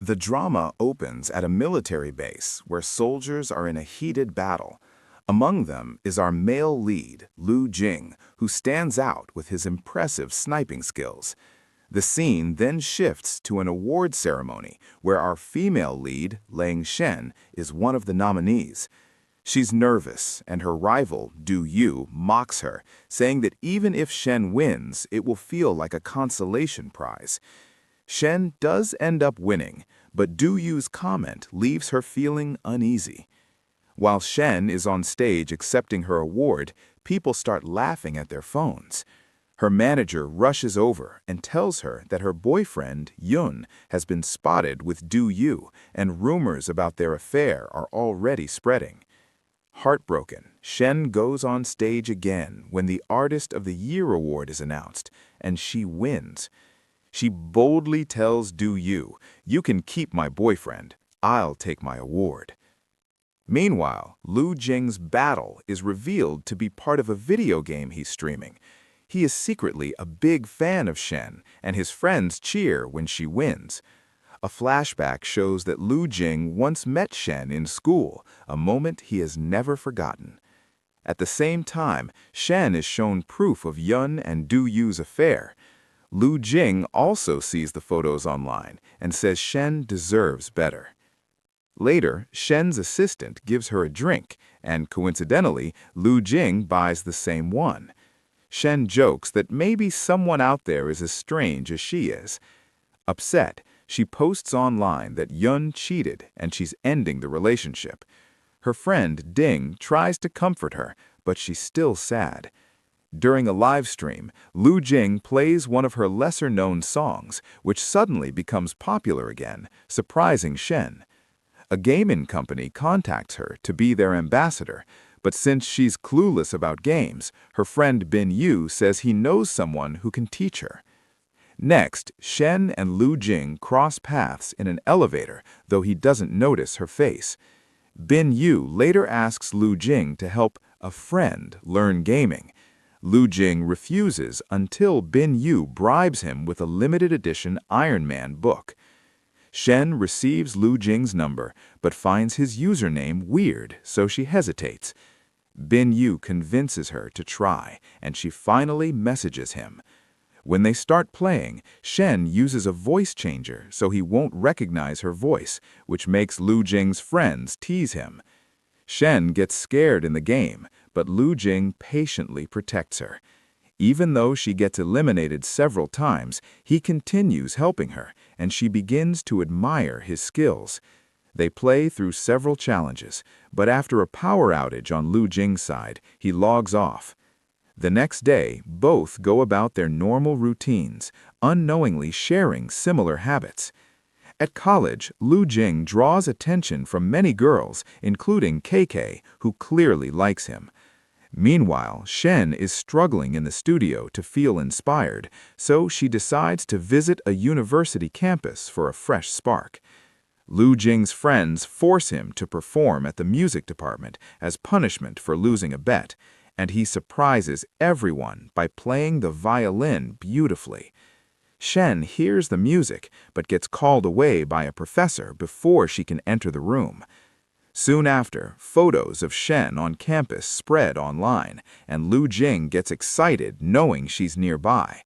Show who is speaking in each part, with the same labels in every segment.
Speaker 1: The drama opens at a military base where soldiers are in a heated battle. Among them is our male lead, Lu Jing, who stands out with his impressive sniping skills. The scene then shifts to an award ceremony where our female lead, Lang Shen, is one of the nominees. She's nervous, and her rival, Du Yu, mocks her, saying that even if Shen wins, it will feel like a consolation prize. Shen does end up winning, but Du Yu's comment leaves her feeling uneasy. While Shen is on stage accepting her award, people start laughing at their phones. Her manager rushes over and tells her that her boyfriend, Yun, has been spotted with Du Yu, and rumors about their affair are already spreading. Heartbroken, Shen goes on stage again when the Artist of the Year award is announced, and she wins. She boldly tells Du Yu, "You can keep my boyfriend. I'll take my award." Meanwhile, Lu Jing's battle is revealed to be part of a video game he's streaming. He is secretly a big fan of Shen, and his friends cheer when she wins. A flashback shows that Lu Jing once met Shen in school, a moment he has never forgotten. At the same time, Shen is shown proof of Yun and Du Yu's affair. Lu Jing also sees the photos online and says Shen deserves better. Later, Shen's assistant gives her a drink, and coincidentally, Lu Jing buys the same one. Shen jokes that maybe someone out there is as strange as she is. Upset, she posts online that Yun cheated and she's ending the relationship. Her friend Ding tries to comfort her, but she's still sad. During a live stream, Lu Jing plays one of her lesser-known songs, which suddenly becomes popular again, surprising Shen. A gaming company contacts her to be their ambassador, but since she's clueless about games, her friend Bin Yu says he knows someone who can teach her. Next, Shen and Lu Jing cross paths in an elevator, though he doesn't notice her face. Bin Yu later asks Lu Jing to help a friend learn gaming. Lu Jing refuses until Bin Yu bribes him with a limited edition Iron Man book. Shen receives Lu Jing's number, but finds his username weird, so she hesitates. Bin Yu convinces her to try, and she finally messages him. When they start playing, Shen uses a voice changer so he won't recognize her voice, which makes Lu Jing's friends tease him. Shen gets scared in the game, but Lu Jing patiently protects her. Even though she gets eliminated several times, he continues helping her, and she begins to admire his skills. They play through several challenges, but after a power outage on Lu Jing's side, he logs off. The next day, both go about their normal routines, unknowingly sharing similar habits. At college, Lu Jing draws attention from many girls, including KK, who clearly likes him. Meanwhile, Shen is struggling in the studio to feel inspired, so she decides to visit a university campus for a fresh spark. Lu Jing's friends force him to perform at the music department as punishment for losing a bet, and he surprises everyone by playing the violin beautifully. Shen hears the music, but gets called away by a professor before she can enter the room. Soon after, photos of Shen on campus spread online, and Lu Jing gets excited knowing she's nearby.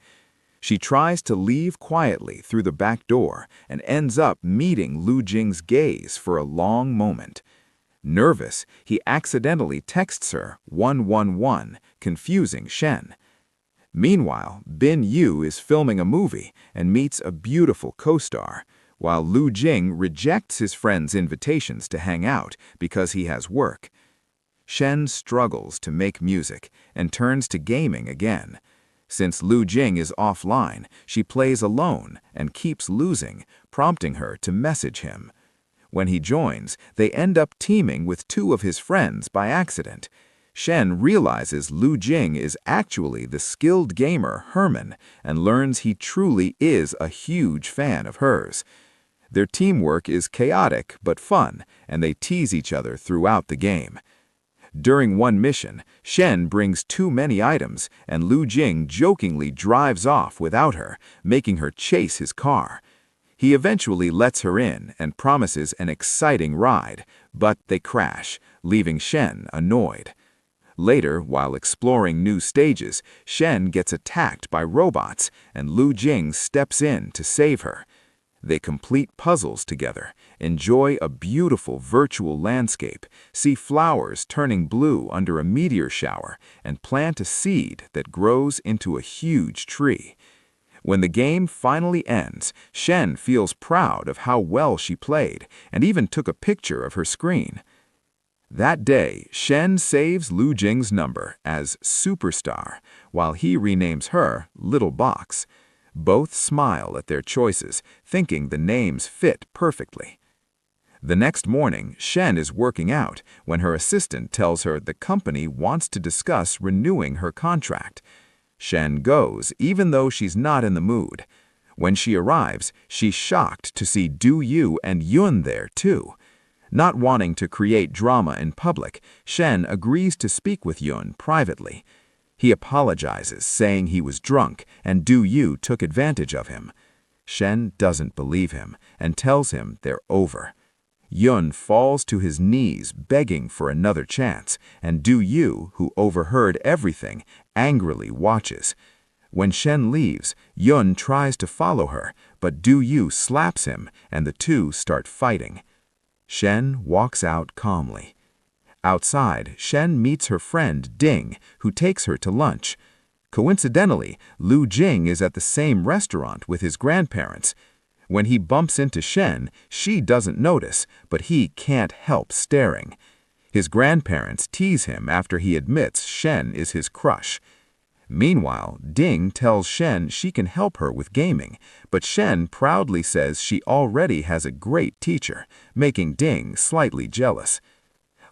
Speaker 1: She tries to leave quietly through the back door and ends up meeting Lu Jing's gaze for a long moment. Nervous, he accidentally texts her 111, confusing Shen. Meanwhile, Bin Yu is filming a movie and meets a beautiful co-star, while Lu Jing rejects his friend's invitations to hang out because he has work. Shen struggles to make music and turns to gaming again. Since Lu Jing is offline, she plays alone and keeps losing, prompting her to message him. When he joins, they end up teaming with two of his friends by accident. Shen realizes Lu Jing is actually the skilled gamer Herman and learns he truly is a huge fan of hers. Their teamwork is chaotic but fun, and they tease each other throughout the game. During one mission, Shen brings too many items, and Lu Jing jokingly drives off without her, making her chase his car. He eventually lets her in and promises an exciting ride, but they crash, leaving Shen annoyed. Later, while exploring new stages, Shen gets attacked by robots, and Lu Jing steps in to save her. They complete puzzles together, enjoy a beautiful virtual landscape, see flowers turning blue under a meteor shower, and plant a seed that grows into a huge tree. When the game finally ends, Shen feels proud of how well she played and even took a picture of her screen. That day, Shen saves Lu Jing's number as Superstar, while he renames her Little Box. Both smile at their choices, thinking the names fit perfectly. The next morning, Shen is working out when her assistant tells her the company wants to discuss renewing her contract. Shen goes, even though she's not in the mood. When she arrives, she's shocked to see Du Yu and Yun there too. Not wanting to create drama in public, Shen agrees to speak with Yun privately. He apologizes, saying he was drunk and Du Yu took advantage of him. Shen doesn't believe him and tells him they're over. Yun falls to his knees begging for another chance, and Du Yu, who overheard everything, angrily watches. When Shen leaves, Yun tries to follow her, but Du Yu slaps him and the two start fighting. Shen walks out calmly. Outside, Shen meets her friend Ding, who takes her to lunch. Coincidentally, Lu Jing is at the same restaurant with his grandparents. When he bumps into Shen, she doesn't notice, but he can't help staring. His grandparents tease him after he admits Shen is his crush. Meanwhile, Ding tells Shen she can help her with gaming, but Shen proudly says she already has a great teacher, making Ding slightly jealous.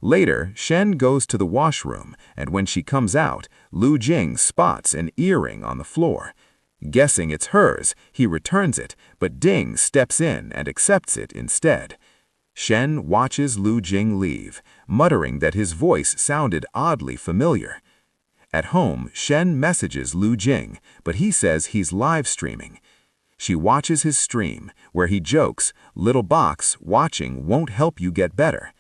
Speaker 1: Later, Shen goes to the washroom, and when she comes out, Lu Jing spots an earring on the floor. Guessing it's hers, he returns it, but Ding steps in and accepts it instead. Shen watches Lu Jing leave, muttering that his voice sounded oddly familiar. At home, Shen messages Lu Jing, but he says he's live streaming. She watches his stream, where he jokes, "Little box, watching won't help you get better."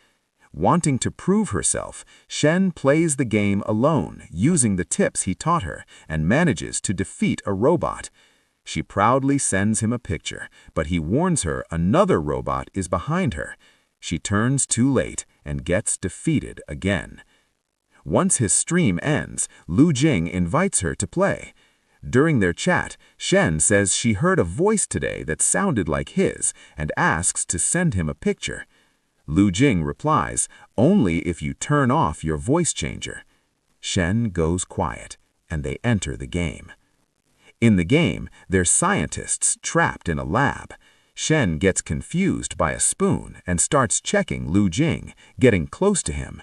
Speaker 1: Wanting to prove herself, Shen plays the game alone, using the tips he taught her, and manages to defeat a robot. She proudly sends him a picture, but he warns her another robot is behind her. She turns too late and gets defeated again. Once his stream ends, Lu Jing invites her to play. During their chat, Shen says she heard a voice today that sounded like his and asks to send him a picture. Lu Jing replies, "Only if you turn off your voice changer." Shen goes quiet, and they enter the game. In the game, they're scientists trapped in a lab. Shen gets confused by a spoon and starts checking Lu Jing, getting close to him.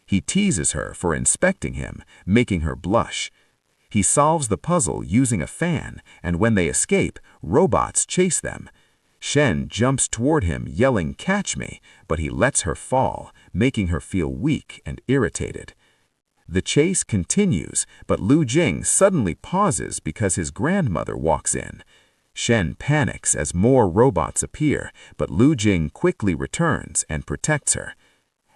Speaker 1: He teases her for inspecting him, making her blush. He solves the puzzle using a fan, and when they escape, robots chase them. Shen jumps toward him, yelling, "Catch me," but he lets her fall, making her feel weak and irritated. The chase continues, but Lu Jing suddenly pauses because his grandmother walks in. Shen panics as more robots appear, but Lu Jing quickly returns and protects her.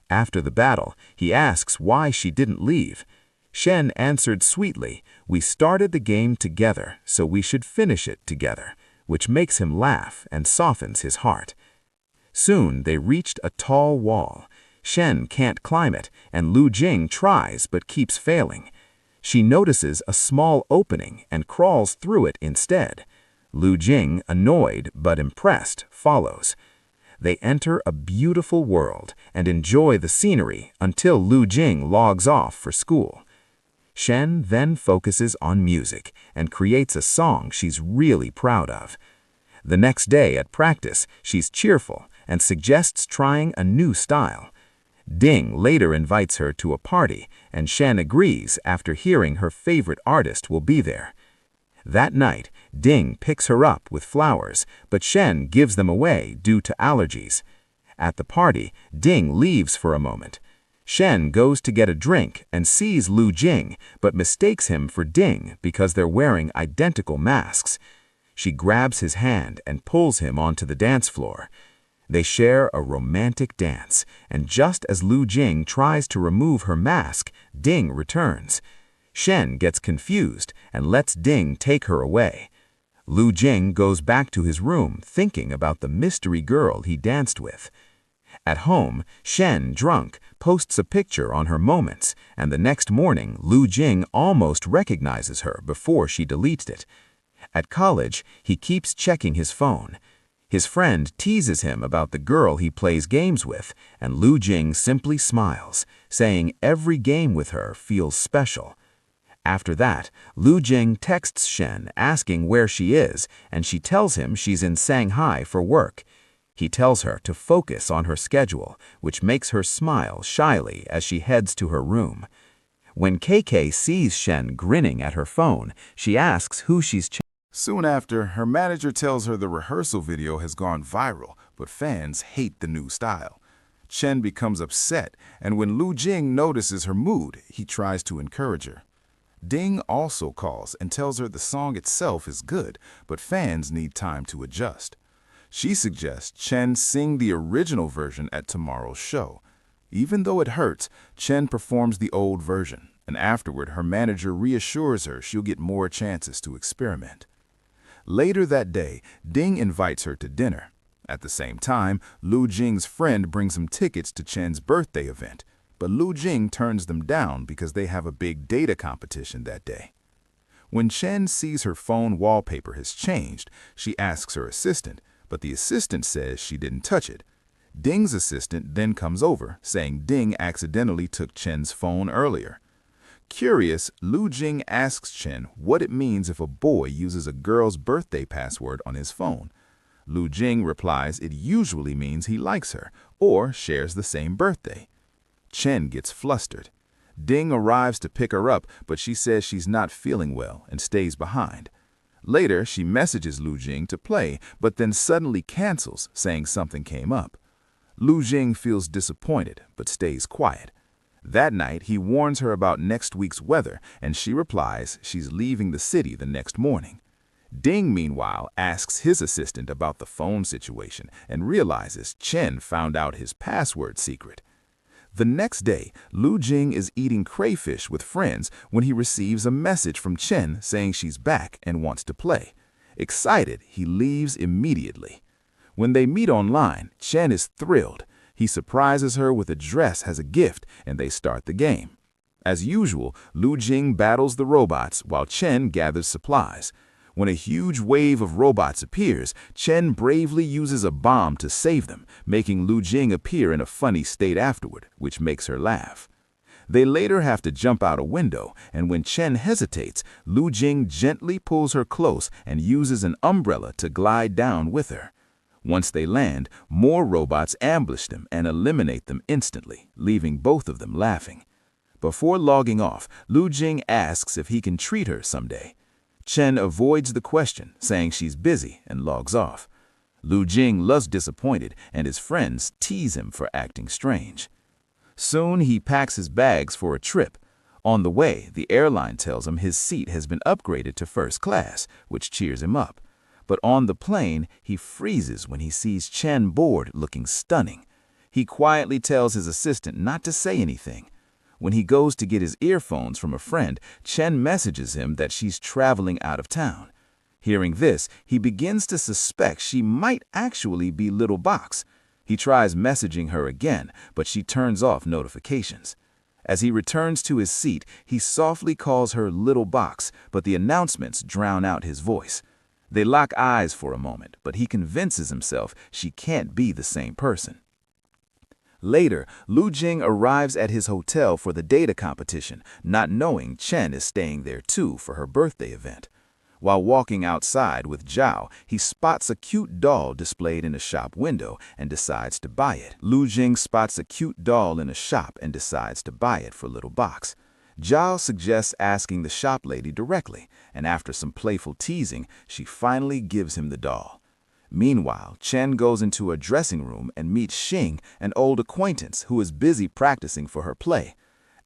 Speaker 1: After the battle, he asks why she didn't leave. Shen answered sweetly, "We started the game together, so we should finish it together," which makes him laugh and softens his heart. Soon they reached a tall wall. Shen can't climb it, and Lu Jing tries but keeps failing. She notices a small opening and crawls through it instead. Lu Jing, annoyed but impressed, follows. They enter a beautiful world and enjoy the scenery until Lu Jing logs off for school. Shen then focuses on music and creates a song she's really proud of. The next day at practice, she's cheerful and suggests trying a new style. Ding later invites her to a party, and Shen agrees after hearing her favorite artist will be there. That night, Ding picks her up with flowers, but Shen gives them away due to allergies. At the party, Ding leaves for a moment. Shen goes to get a drink and sees Lu Jing, but mistakes him for Ding because they're wearing identical masks.
Speaker 2: She grabs his hand and pulls him onto the dance floor. They share a romantic dance, and just as Lu Jing tries to remove her mask, Ding returns. Shen gets confused and lets Ding take her away. Lu Jing goes back to his room thinking about the mystery girl he danced with. At home, Shen, drunk, posts a picture on her moments, and the next morning Lu Jing almost recognizes her before she deletes it. At college, he keeps checking his phone. His friend teases him about the girl he plays games with, and Lu Jing simply smiles, saying every game with her feels special. After that, Lu Jing texts Shen asking where she is, and she tells him she's in Shanghai for work. He tells her to focus on her schedule, which makes her smile shyly as she heads to her room. When KK sees Shen grinning at her phone, she asks who she's chatting.
Speaker 1: Soon after, her manager tells her the rehearsal video has gone viral, but fans hate the new style. Chen becomes upset, and when Lu Jing notices her mood, he tries to encourage her. Ding also calls and tells her the song itself is good, but fans need time to adjust. She suggests Chen sing the original version at tomorrow's show. Even though it hurts, Chen performs the old version, and afterward her manager reassures her she'll get more chances to experiment. Later that day, Ding invites her to dinner. At the same time, Lu Jing's friend brings him tickets to Chen's birthday event, but Lu Jing turns them down because they have a big data competition that day. When Chen sees her phone wallpaper has changed, she asks her assistant, but the assistant says she didn't touch it. Ding's assistant then comes over, saying Ding accidentally took Chen's phone earlier. Curious, Lu Jing asks Chen what it means if a boy uses a girl's birthday password on his phone. Lu Jing replies it usually means he likes her or shares the same birthday. Chen gets flustered. Ding arrives to pick her up, but she says she's not feeling well and stays behind. Later, she messages Lu Jing to play, but then suddenly cancels, saying something came up. Lu Jing feels disappointed, but stays quiet. That night, he warns her about next week's weather, and she replies she's leaving the city the next morning. Ding, meanwhile, asks his assistant about the phone situation and realizes Chen found out his password secret. The next day, Lu Jing is eating crayfish with friends when he receives a message from Chen saying she's back and wants to play. Excited, he leaves immediately. When they meet online, Chen is thrilled. He surprises her with a dress as a gift, and they start the game. As usual, Lu Jing battles the robots while Chen gathers supplies. When a huge wave of robots appears, Chen bravely uses a bomb to save them, making Lu Jing appear in a funny state afterward, which makes her laugh. They later have to jump out a window, and when Chen hesitates, Lu Jing gently pulls her close and uses an umbrella to glide down with her. Once they land, more robots ambush them and eliminate them instantly, leaving both of them laughing. Before logging off, Lu Jing asks if he can treat her someday. Chen avoids the question, saying she's busy, and logs off. Lu Jing looks disappointed, and his friends tease him for acting strange. Soon he packs his bags for a trip. On the way, the airline tells him his seat has been upgraded to first class, which cheers him up. But on the plane, he freezes when he sees Chen board looking stunning. He quietly tells his assistant not to say anything. When he goes to get his earphones from a friend, Chen messages him that she's traveling out of town. Hearing this, he begins to suspect she might actually be Little Box. He tries messaging her again, but she turns off notifications. As he returns to his seat, he softly calls her Little Box, but the announcements drown out his voice. They lock eyes for a moment, but he convinces himself she can't be the same person. Later, Lu Jing arrives at his hotel for the data competition, not knowing Chen is staying there too for her birthday event. While walking outside with Zhao, he spots a cute doll displayed in a shop window and decides to buy it. Lu Jing spots a cute doll in a shop and decides to buy it for Little Box. Zhao suggests asking the shop lady directly, and after some playful teasing, she finally gives him the doll. Meanwhile, Chen goes into a dressing room and meets Xing, an old acquaintance who is busy practicing for her play.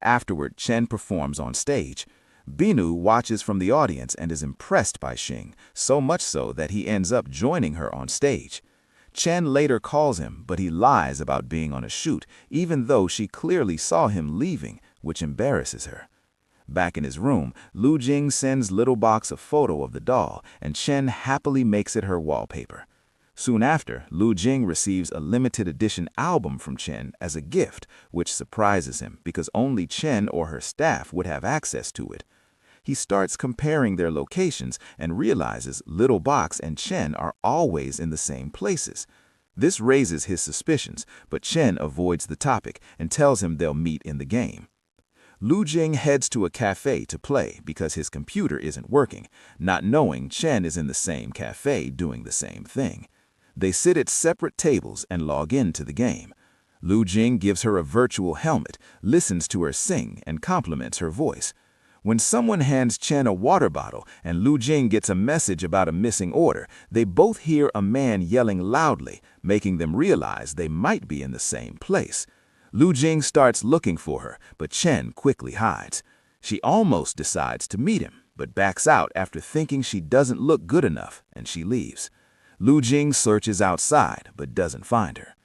Speaker 1: Afterward, Chen performs on stage. Binu watches from the audience and is impressed by Xing, so much so that he ends up joining her on stage. Chen later calls him, but he lies about being on a shoot, even though she clearly saw him leaving, which embarrasses her. Back in his room, Lu Jing sends Little Box a photo of the doll, and Chen happily makes it her wallpaper. Soon after, Lu Jing receives a limited edition album from Chen as a gift, which surprises him because only Chen or her staff would have access to it. He starts comparing their locations and realizes Little Box and Chen are always in the same places. This raises his suspicions, but Chen avoids the topic and tells him they'll meet in the game. Lu Jing heads to a cafe to play because his computer isn't working, not knowing Chen is in the same cafe doing the same thing. They sit at separate tables and log into the game. Lu Jing gives her a virtual helmet, listens to her sing, and compliments her voice. When someone hands Chen a water bottle and Lu Jing gets a message about a missing order, they both hear a man yelling loudly, making them realize they might be in the same place. Lu Jing starts looking for her, but Chen quickly hides. She almost decides to meet him, but backs out after thinking she doesn't look good enough, and she leaves. Lu Jing searches outside, but doesn't find her.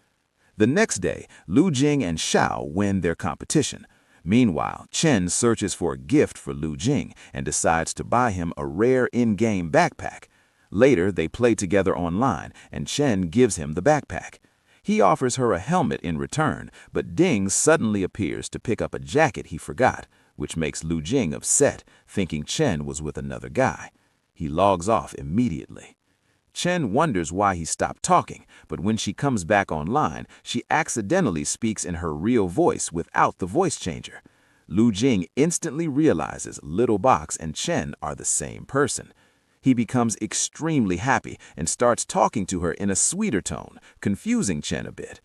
Speaker 1: The next day, Lu Jing and Xiao win their competition. Meanwhile, Chen searches for a gift for Lu Jing and decides to buy him a rare in-game backpack. Later, they play together online, and Chen gives him the backpack. He offers her a helmet in return, but Ding suddenly appears to pick up a jacket he forgot, which makes Lu Jing upset, thinking Chen was with another guy. He logs off immediately. Chen wonders why he stopped talking, but when she comes back online, she accidentally speaks in her real voice without the voice changer. Lu Jing instantly realizes Little Box and Chen are the same person. He becomes extremely happy and starts talking to her in a sweeter tone, confusing Chen a bit.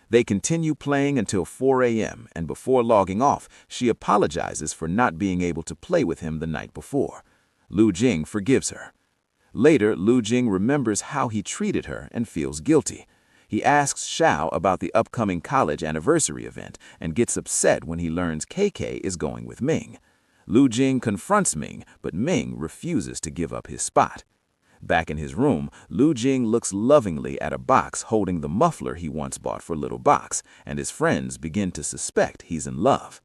Speaker 1: They continue playing until 4 a.m., and before logging off, she apologizes for not being able to play with him the night before. Lu Jing forgives her. Later, Lu Jing remembers how he treated her and feels guilty. He asks Xiao about the upcoming college anniversary event and gets upset when he learns KK is going with Ming. Lu Jing confronts Ming, but Ming refuses to give up his spot. Back in his room, Lu Jing looks lovingly at a box holding the muffler he once bought for Little Box, and his friends begin to suspect he's in love.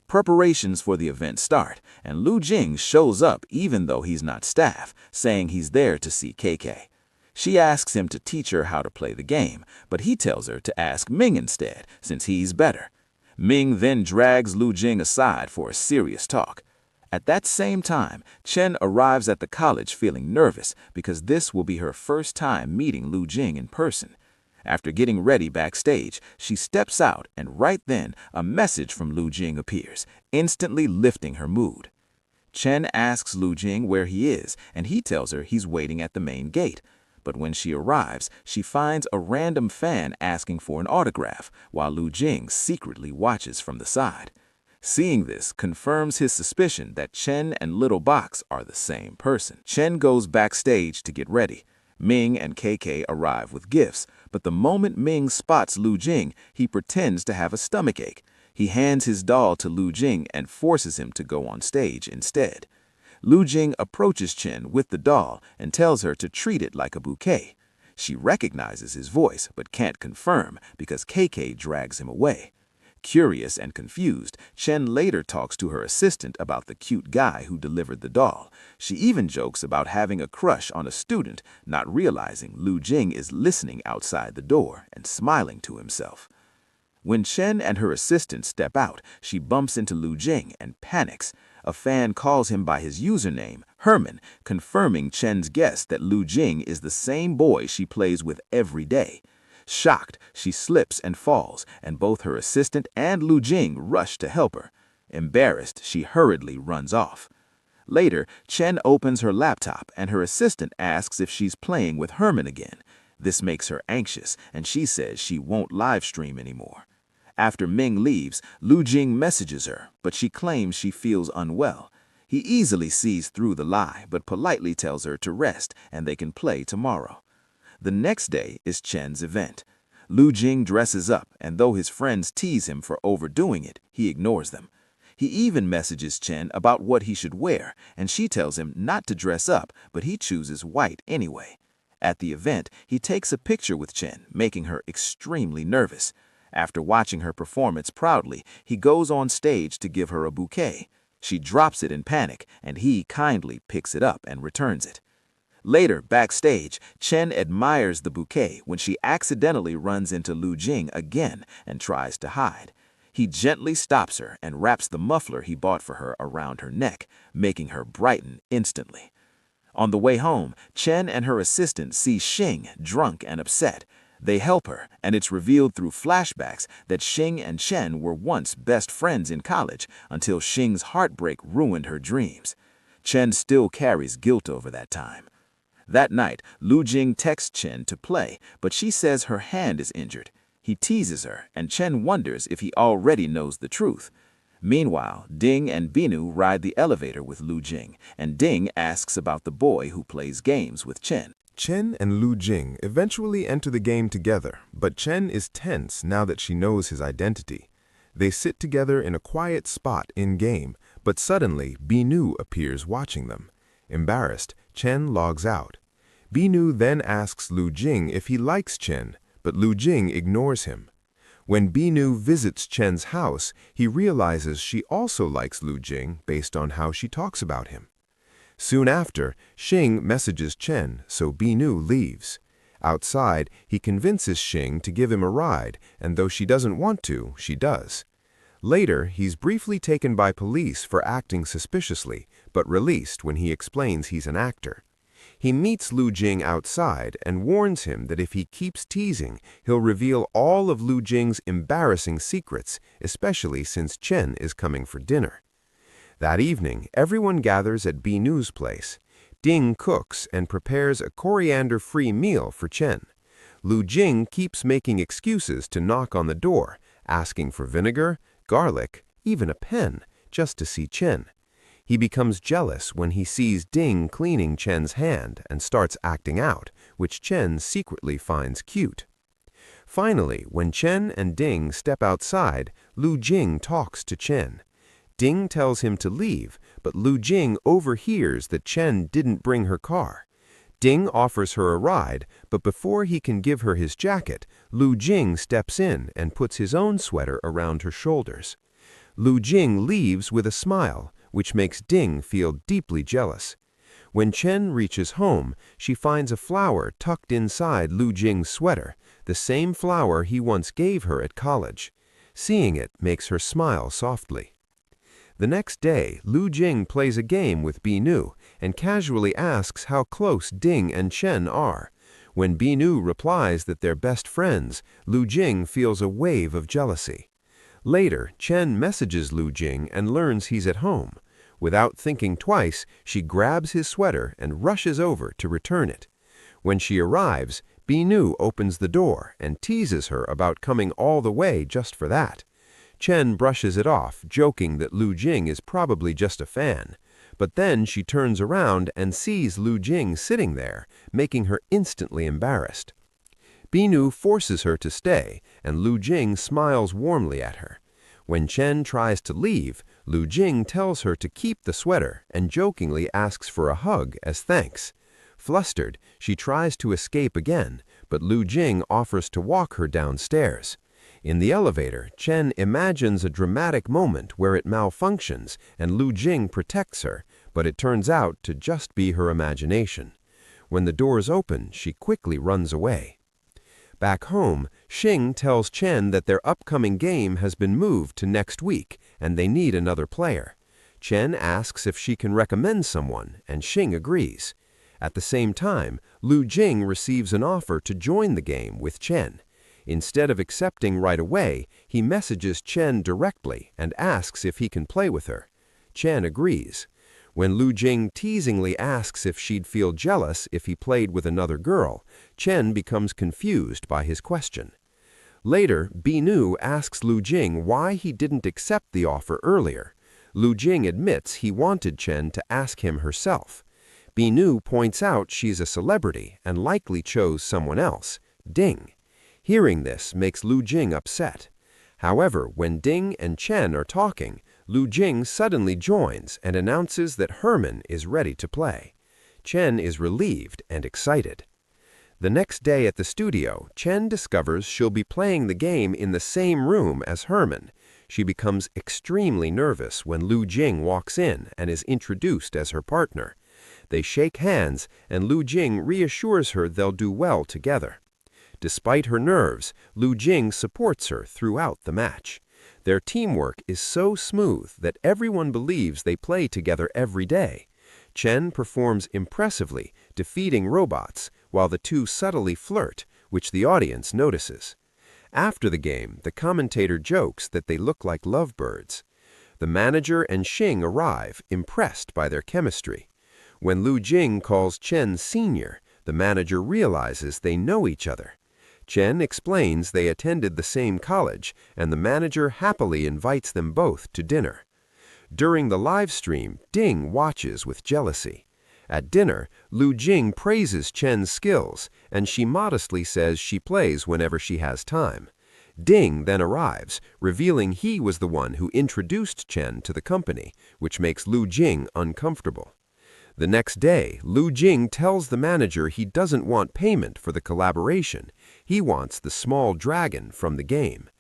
Speaker 1: Preparations for the event start, and Lu Jing shows up even though he's not staff, saying he's there to see KK. She asks him to teach her how to play the game, but he tells her to ask Ming instead, since he's better. Ming then drags Lu Jing aside for a serious talk. At that same time, Chen arrives at the college feeling nervous because this will be her first time meeting Lu Jing in person. After getting ready backstage, she steps out, and right then, a message from Lu Jing appears, instantly lifting her mood. Chen asks Lu Jing where he is, and he tells her he's waiting at the main gate. But when she arrives, she finds a random fan asking for an autograph, while Lu Jing secretly watches from the side. Seeing this confirms his suspicion that Chen and Little Box are the same person. Chen goes backstage to get ready. Ming and KK arrive with gifts, but the moment Ming spots Lu Jing, he pretends to have a stomachache. He hands his doll to Lu Jing and forces him to go on stage instead. Lu Jing approaches Chen with the doll and tells her to treat it like a bouquet. She recognizes his voice but can't confirm because KK drags him away. Curious and confused, Chen later talks to her assistant about the cute guy who delivered the doll. She even jokes about having a crush on a student, not realizing Lu Jing is listening outside the door and smiling to himself. When Chen and her assistant step out, she bumps into Lu Jing and panics. A fan calls him by his username, Herman, confirming Chen's guess that Lu Jing is the same boy she plays with every day. Shocked, she slips and falls, and both her assistant and Lu Jing rush to help her. Embarrassed, she hurriedly runs off. Later, Chen opens her laptop, and her assistant asks if she's playing with Herman again. This makes her anxious, and she says she won't live stream anymore. After Ming leaves, Lu Jing messages her, but she claims she feels unwell. He easily sees through the lie, but politely tells her to rest, and they can play tomorrow. The next day is Chen's event. Lu Jing dresses up, and though his friends tease him for overdoing it, he ignores them. He even messages Chen about what he should wear, and she tells him not to dress up, but he chooses white anyway. At the event, he takes a picture with Chen, making her extremely nervous. After watching her performance proudly, he goes on stage to give her a bouquet. She drops it in panic, and he kindly picks it up and returns it. Later, backstage, Chen admires the bouquet when she accidentally runs into Lu Jing again and tries to hide. He gently stops her and wraps the muffler he bought for her around her neck, making her brighten instantly. On the way home, Chen and her assistant see Xing drunk and upset. They help her, and it's revealed through flashbacks that Xing and Chen were once best friends in college until Xing's heartbreak ruined her dreams. Chen still carries guilt over that time. That night, Lu Jing texts Chen to play, but she says her hand is injured. He teases her, and Chen wonders if he already knows the truth. Meanwhile, Ding and Binu ride the elevator with Lu Jing, and Ding asks about the boy who plays games with Chen.
Speaker 3: Chen and Lu Jing eventually enter the game together, but Chen is tense now that she knows his identity. They sit together in a quiet spot in-game, but suddenly Binu appears watching them. Embarrassed, Chen logs out. Binu then asks Lu Jing if he likes Chen, but Lu Jing ignores him. When Binu visits Chen's house, he realizes she also likes Lu Jing based on how she talks about him. Soon after, Xing messages Chen, so Binu leaves. Outside, he convinces Xing to give him a ride, and though she doesn't want to, she does. Later, he's briefly taken by police for acting suspiciously, but released when he explains he's an actor. He meets Lu Jing outside and warns him that if he keeps teasing, he'll reveal all of Lu Jing's embarrassing secrets, especially since Chen is coming for dinner. That evening, everyone gathers at Binu's place. Ding cooks and prepares a coriander-free meal for Chen. Lu Jing keeps making excuses to knock on the door, asking for vinegar, garlic, even a pen, just to see Chen. He becomes jealous when he sees Ding cleaning Chen's hand and starts acting out, which Chen secretly finds cute. Finally, when Chen and Ding step outside, Lu Jing talks to Chen. Ding tells him to leave, but Lu Jing overhears that Chen didn't bring her car. Ding offers her a ride, but before he can give her his jacket, Lu Jing steps in and puts his own sweater around her shoulders. Lu Jing leaves with a smile, which makes Ding feel deeply jealous. When Chen reaches home, she finds a flower tucked inside Lu Jing's sweater, the same flower he once gave her at college. Seeing it makes her smile softly. The next day, Lu Jing plays a game with Binu and casually asks how close Ding and Chen are. When Binu replies that they're best friends, Lu Jing feels a wave of jealousy. Later, Chen messages Lu Jing and learns he's at home. Without thinking twice, she grabs his sweater and rushes over to return it. When she arrives, Binu opens the door and teases her about coming all the way just for that. Chen brushes it off, joking that Lu Jing is probably just a fan. But then she turns around and sees Lu Jing sitting there, making her instantly embarrassed. Binu forces her to stay, and Lu Jing smiles warmly at her. When Chen tries to leave, Lu Jing tells her to keep the sweater and jokingly asks for a hug as thanks. Flustered, she tries to escape again, but Lu Jing offers to walk her downstairs. In the elevator, Chen imagines a dramatic moment where it malfunctions and Lu Jing protects her, but it turns out to just be her imagination. When the doors open, she quickly runs away. Back home, Xing tells Chen that their upcoming game has been moved to next week and they need another player. Chen asks if she can recommend someone, and Xing agrees. At the same time, Lu Jing receives an offer to join the game with Chen. Instead of accepting right away, he messages Chen directly and asks if he can play with her. Chen agrees. When Lu Jing teasingly asks if she'd feel jealous if he played with another girl, Chen becomes confused by his question. Later, Binu asks Lu Jing why he didn't accept the offer earlier. Lu Jing admits he wanted Chen to ask him herself. Binu points out she's a celebrity and likely chose someone else, Ding. Hearing this makes Lu Jing upset. However, when Ding and Chen are talking, Lu Jing suddenly joins and announces that Herman is ready to play. Chen is relieved and excited. The next day at the studio, Chen discovers she'll be playing the game in the same room as Herman. She becomes extremely nervous when Lu Jing walks in and is introduced as her partner. They shake hands, and Lu Jing reassures her they'll do well together. Despite her nerves, Lu Jing supports her throughout the match. Their teamwork is so smooth that everyone believes they play together every day. Chen performs impressively, defeating robots, while the two subtly flirt, which the audience notices. After the game, the commentator jokes that they look like lovebirds. The manager and Xing arrive, impressed by their chemistry. When Lu Jing calls Chen senior, the manager realizes they know each other. Chen explains they attended the same college, and the manager happily invites them both to dinner. During the live stream, Ding watches with jealousy. At dinner, Lu Jing praises Chen's skills, and she modestly says she plays whenever she has time. Ding then arrives, revealing he was the one who introduced Chen to the company, which makes Lu Jing uncomfortable. The next day, Lu Jing tells the manager he doesn't want payment for the collaboration. He wants the small dragon from the game.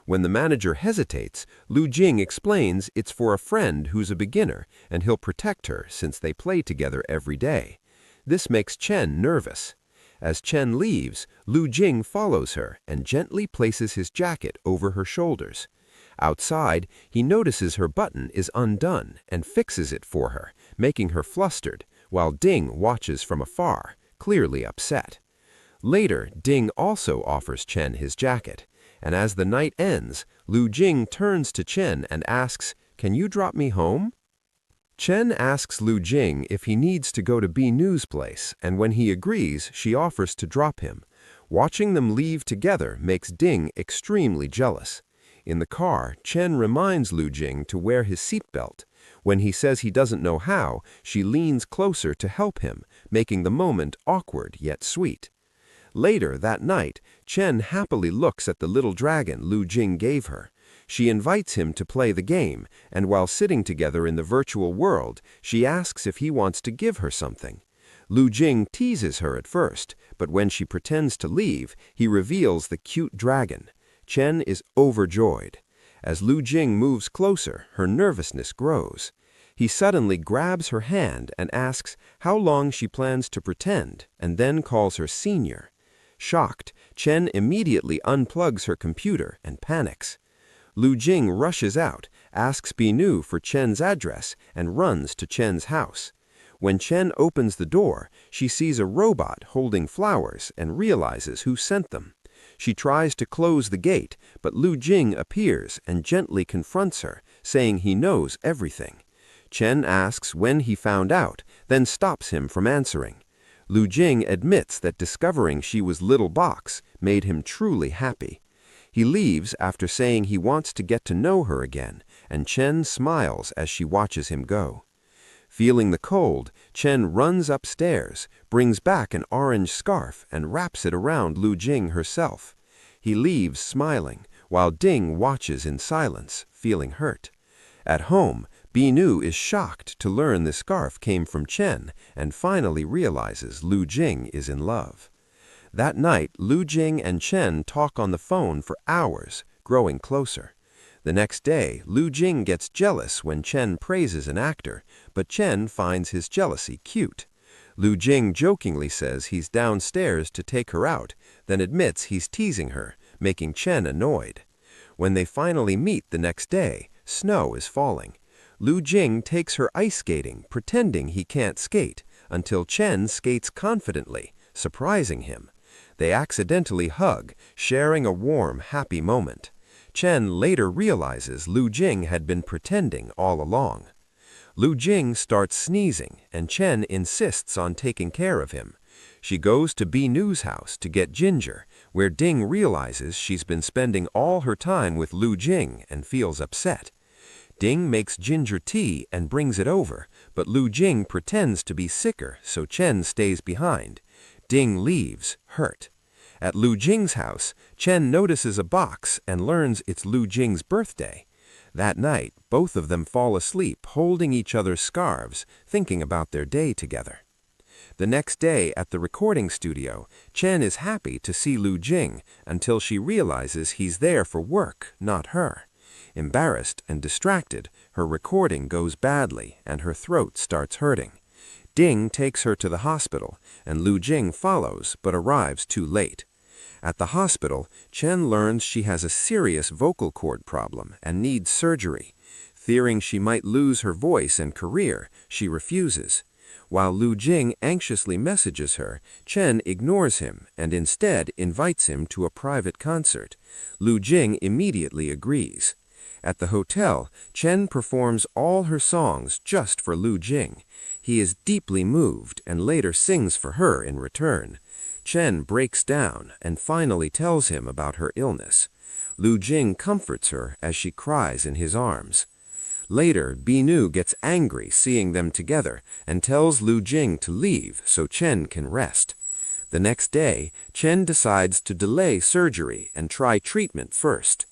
Speaker 3: When the manager hesitates, Lu Jing explains it's for a friend who's a beginner, and he'll protect her since they play together every day. This makes Chen nervous. As Chen leaves, Lu Jing follows her and gently places his jacket over her shoulders. Outside, he notices her button is undone and fixes it for her, making her flustered, while Ding watches from afar, clearly upset. Later, Ding also offers Chen his jacket, and as the night ends, Lu Jing turns to Chen and asks, "Can you drop me home?" Chen asks Lu Jing if he needs to go to B New's place, and when he agrees, she offers to drop him. Watching them leave together makes Ding extremely jealous. In the car, Chen reminds Lu Jing to wear his seatbelt. When he says he doesn't know how, she leans closer to help him, making the moment awkward yet sweet. Later that night, Chen happily looks at the little dragon Lu Jing gave her. She invites him to play the game, and while sitting together in the virtual world, she asks if he wants to give her something. Lu Jing teases her at first, but when she pretends to leave, he reveals the cute dragon. Chen is overjoyed. As Lu Jing moves closer, her nervousness grows. He suddenly grabs her hand and asks how long she plans to pretend, and then calls her senior. Shocked, Chen immediately unplugs her computer and panics. Lu Jing rushes out, asks Binu for Chen's address, and runs to Chen's house. When Chen opens the door, she sees a robot holding flowers and realizes who sent them. She tries to close the gate, but Lu Jing appears and gently confronts her, saying he knows everything. Chen asks when he found out, then stops him from answering. Lu Jing admits that discovering she was Little Box made him truly happy. He leaves after saying he wants to get to know her again, and Chen smiles as she watches him go. Feeling the cold, Chen runs upstairs, brings back an orange scarf, and wraps it around Lu Jing herself. He leaves smiling, while Ding watches in silence, feeling hurt. At home, Binu is shocked to learn the scarf came from Chen and finally realizes Lu Jing is in love. That night, Lu Jing and Chen talk on the phone for hours, growing closer. The next day, Lu Jing gets jealous when Chen praises an actor, but Chen finds his jealousy cute. Lu Jing jokingly says he's downstairs to take her out, then admits he's teasing her, making Chen annoyed. When they finally meet the next day, snow is falling. Lu Jing takes her ice skating, pretending he can't skate, until Chen skates confidently, surprising him. They accidentally hug, sharing a warm, happy moment. Chen later realizes Lu Jing had been pretending all along. Lu Jing starts sneezing, and Chen insists on taking care of him. She goes to Binu's house to get ginger, where Ding realizes she's been spending all her time with Lu Jing and feels upset. Ding makes ginger tea and brings it over, but Lu Jing pretends to be sicker, so Chen stays behind. Ding leaves, hurt. At Lu Jing's house, Chen notices a box and learns it's Lu Jing's birthday. That night, both of them fall asleep holding each other's scarves, thinking about their day together. The next day at the recording studio, Chen is happy to see Lu Jing until she realizes he's there for work, not her. Embarrassed and distracted, her recording goes badly and her throat starts hurting. Ding takes her to the hospital, and Lu Jing follows but arrives too late. At the hospital, Chen learns she has a serious vocal cord problem and needs surgery. Fearing she might lose her voice and career, she refuses. While Lu Jing anxiously messages her, Chen ignores him and instead invites him to a private concert. Lu Jing immediately agrees. At the hotel, Chen performs all her songs just for Lu Jing. He is deeply moved and later sings for her in return. Chen breaks down and finally tells him about her illness. Lu Jing comforts her as she cries in his arms. Later, Binu gets angry seeing them together and tells Lu Jing to leave so Chen can rest. The next day, Chen decides to delay surgery and try treatment first.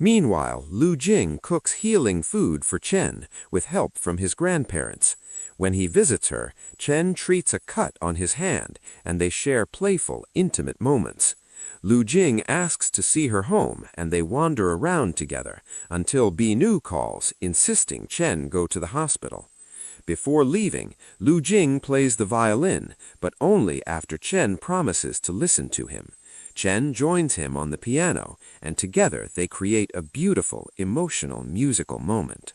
Speaker 3: Meanwhile, Lu Jing cooks healing food for Chen with help from his grandparents. When he visits her, Chen treats a cut on his hand and they share playful, intimate moments. Lu Jing asks to see her home and they wander around together until Binu calls, insisting Chen go to the hospital. Before leaving, Lu Jing plays the violin, but only after Chen promises to listen to him. Chen joins him on the piano, and together they create a beautiful, emotional musical moment.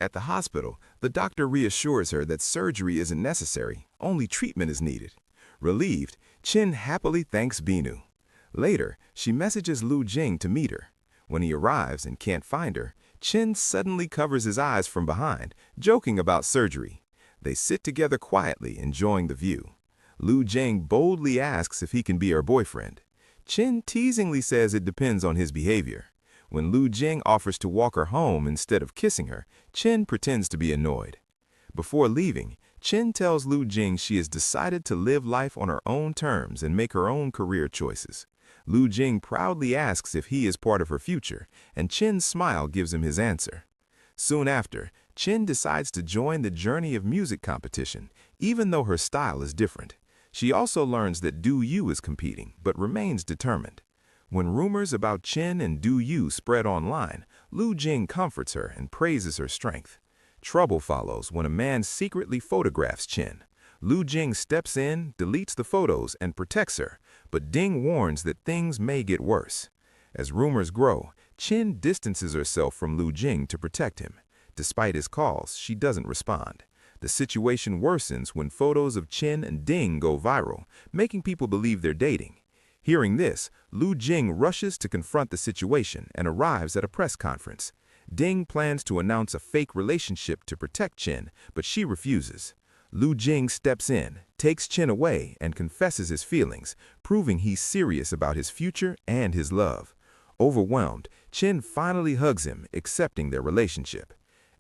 Speaker 1: At the hospital, the doctor reassures her that surgery isn't necessary, only treatment is needed. Relieved, Chen happily thanks Binu. Later, she messages Lu Jing to meet her. When he arrives and can't find her, Chen suddenly covers his eyes from behind, joking about surgery. They sit together quietly, enjoying the view. Lu Jing boldly asks if he can be her boyfriend. Chen teasingly says it depends on his behavior. When Lu Jing offers to walk her home instead of kissing her, Chen pretends to be annoyed. Before leaving, Chen tells Lu Jing she has decided to live life on her own terms and make her own career choices. Lu Jing proudly asks if he is part of her future, and Chen's smile gives him his answer. Soon after, Chen decides to join the Journey of Music competition, even though her style is different. She also learns that Du Yu is competing, but remains determined. When rumors about Chen and Du Yu spread online, Lu Jing comforts her and praises her strength. Trouble follows when a man secretly photographs Chen. Lu Jing steps in, deletes the photos, and protects her, but Ding warns that things may get worse. As rumors grow, Chen distances herself from Lu Jing to protect him. Despite his calls, she doesn't respond. The situation worsens when photos of Chen and Ding go viral, making people believe they're dating. Hearing this, Lu Jing rushes to confront the situation and arrives at a press conference. Ding plans to announce a fake relationship to protect Chen, but she refuses. Lu Jing steps in, takes Chen away, and confesses his feelings, proving he's serious about his future and his love. Overwhelmed, Chen finally hugs him, accepting their relationship.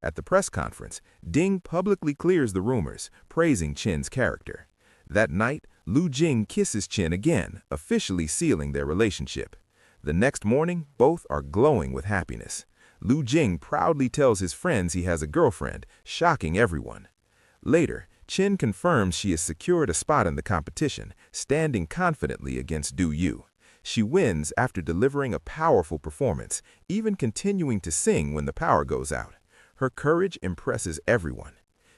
Speaker 1: At the press conference, Ding publicly clears the rumors, praising Chen's character. That night, Lu Jing kisses Chen again, officially sealing their relationship. The next morning, both are glowing with happiness. Lu Jing proudly tells his friends he has a girlfriend, shocking everyone. Later, Chen confirms she has secured a spot in the competition, standing confidently against Du Yu. She wins after delivering a powerful performance, even continuing to sing when the power goes out. Her courage impresses everyone.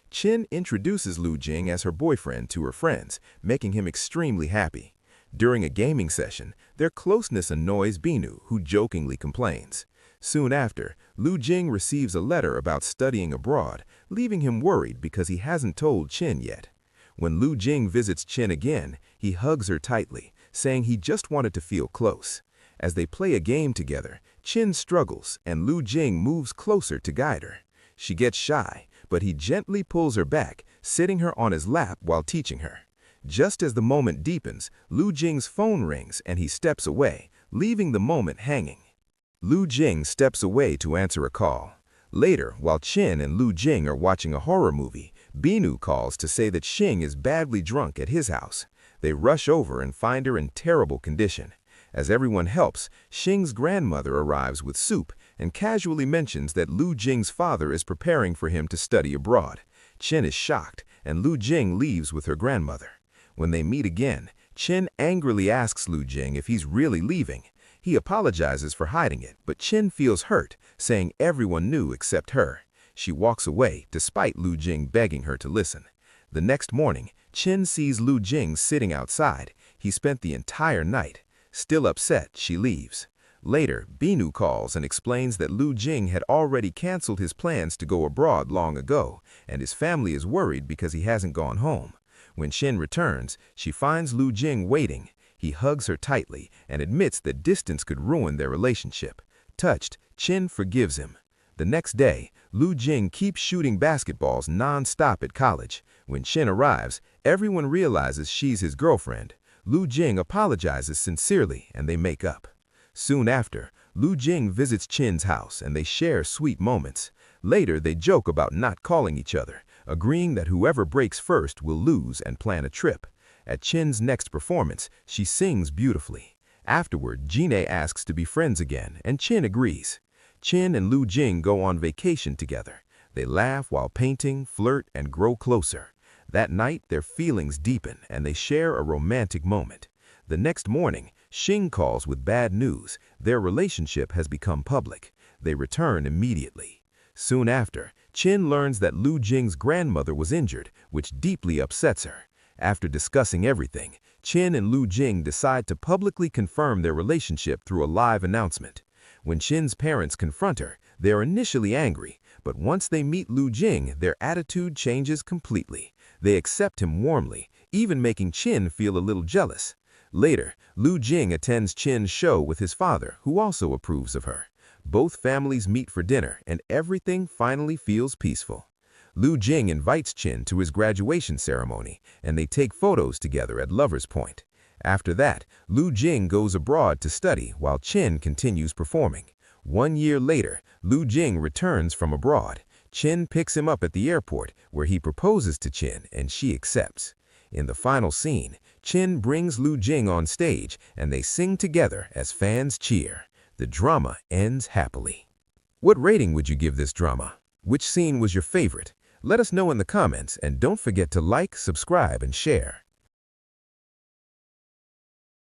Speaker 1: Chen introduces Lu Jing as her boyfriend to her friends, making him extremely happy. During a gaming session, their closeness annoys Binu, who jokingly complains. Soon after, Lu Jing receives a letter about studying abroad, leaving him worried because he hasn't told Chen yet. When Lu Jing visits Chen again, he hugs her tightly, saying he just wanted to feel close. As they play a game together, Chen struggles and Lu Jing moves closer to guide her. She gets shy, but he gently pulls her back, sitting her on his lap while teaching her. Just as the moment deepens, Lu Jing's phone rings and he steps away, leaving the moment hanging. Lu Jing steps away to answer a call. Later, while Chen and Lu Jing are watching a horror movie, Binu calls to say that Xing is badly drunk at his house. They rush over and find her in terrible condition. As everyone helps, Xing's grandmother arrives with soup,
Speaker 3: and casually mentions that Lu Jing's father is preparing for him to study abroad. Chen is shocked, and Lu Jing leaves with her grandmother. When they meet again, Chen angrily asks Lu Jing if he's really leaving. He apologizes for hiding it, but Chen feels hurt, saying everyone knew except her. She walks away, despite Lu Jing begging her to listen. The next morning, Chen sees Lu Jing sitting outside. He spent the entire night. Still upset, she leaves. Later, Binu calls and explains that Lu Jing had already canceled his plans to go abroad long ago, and his family is worried because he hasn't gone home. When Chen returns, she finds Lu Jing waiting. He hugs her tightly and admits that distance could ruin their relationship. Touched, Chen forgives him. The next day, Lu Jing keeps shooting basketballs non-stop at college. When Chen arrives, everyone realizes she's his girlfriend. Lu Jing apologizes sincerely and they make up. Soon after, Lu Jing visits Chen's house and they share sweet moments. Later, they joke about not calling each other, agreeing that whoever breaks first will lose and plan a trip. At Chen's next performance, she sings beautifully. Afterward, Jine asks to be friends again, and Chen agrees. Chen and Lu Jing go on vacation together. They laugh while painting, flirt, and grow closer. That night, their feelings deepen, and they share a romantic moment. The next morning, Xing calls with bad news. Their relationship has become public. They return immediately. Soon after, Chen learns that Lu Jing's grandmother was injured, which deeply upsets her. After discussing everything, Chen and Lu Jing decide to publicly confirm their relationship through a live announcement. When Chen's parents confront her, they are initially angry, but once they meet Lu Jing, their attitude changes completely. They accept him warmly, even making Chen feel a little jealous. Later, Lu Jing attends Chen's show with his father, who also approves of her. Both families meet for dinner, and everything finally feels peaceful. Lu Jing invites Chen to his graduation ceremony, and they take photos together at Lover's Point. After that, Lu Jing goes abroad to study while Chen continues performing. 1 year later, Lu Jing returns from abroad. Chen picks him up at the airport, where he proposes to Chen and she accepts. In the final scene, Chen brings Lu Jing on stage and they sing together as fans cheer. The drama ends happily. What rating would you give this drama? Which scene was your favorite? Let us know in the comments and don't forget to like, subscribe, and share.